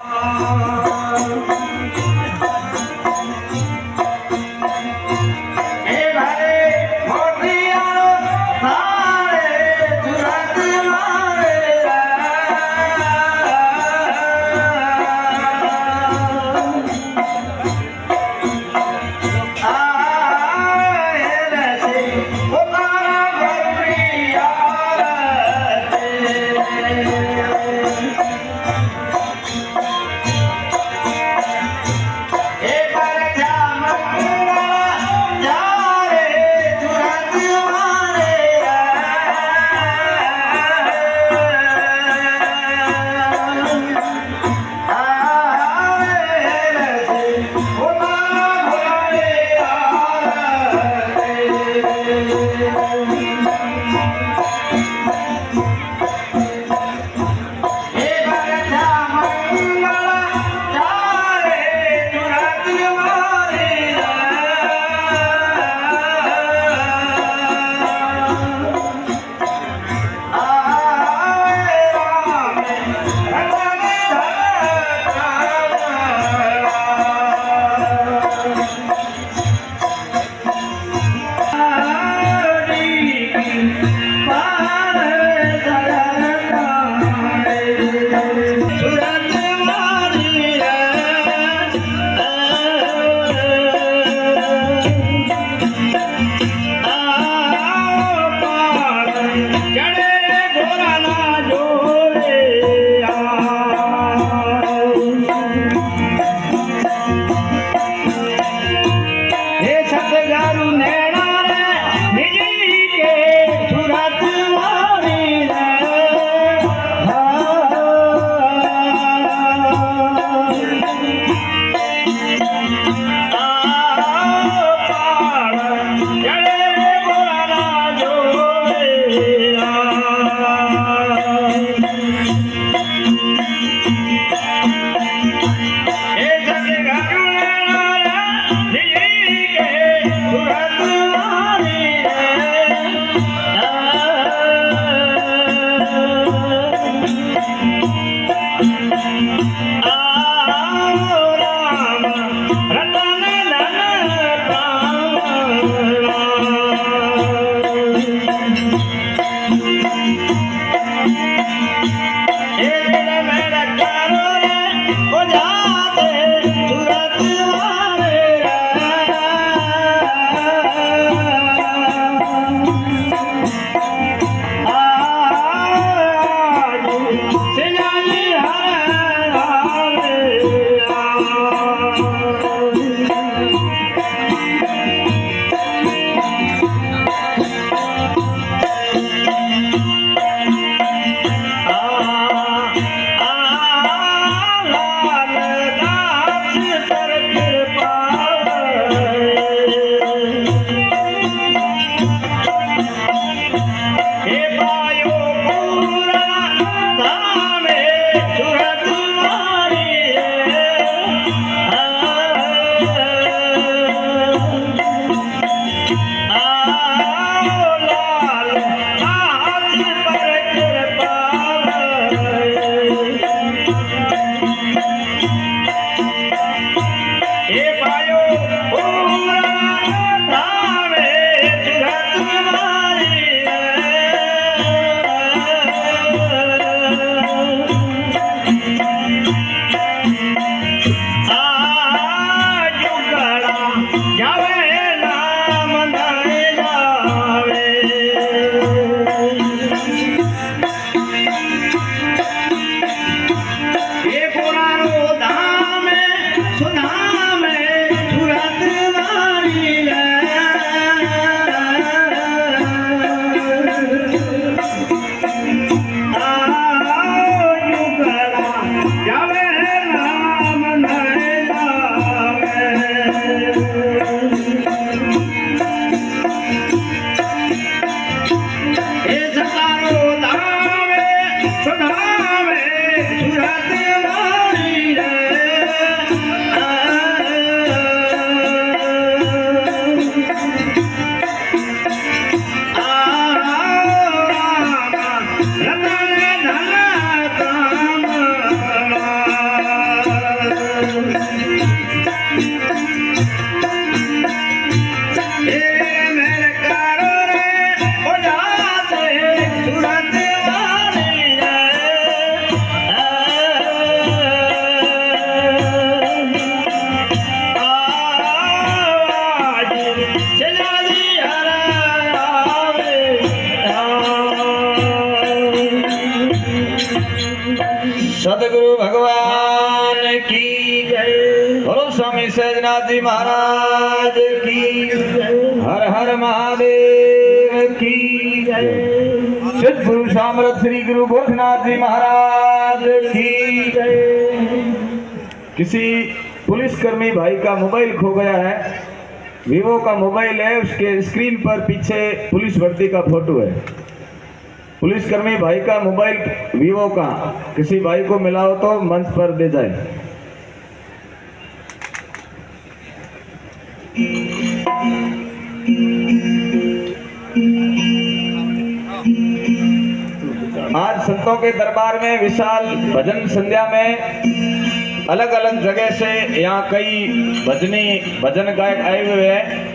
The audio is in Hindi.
Hare सदगुरु भगवान की जय। बोलो स्वामी सहजनाथ जी महाराज की जय। हर हर महादेव की जय। सिद्ध पुरुष सामर्थ श्री गुरु गोरखनाथ जी महाराज की जय। किसी पुलिसकर्मी भाई का मोबाइल खो गया है। वीवो का मोबाइल है, उसके स्क्रीन पर पीछे पुलिस वर्दी का फोटो है। पुलिसकर्मी भाई का मोबाइल वीवो का किसी भाई को मिला हो तो मंच पर दे जाए। आज संतों के दरबार में विशाल भजन संध्या में अलग अलग जगह से यहाँ कई भजन गायक आए हुए हैं।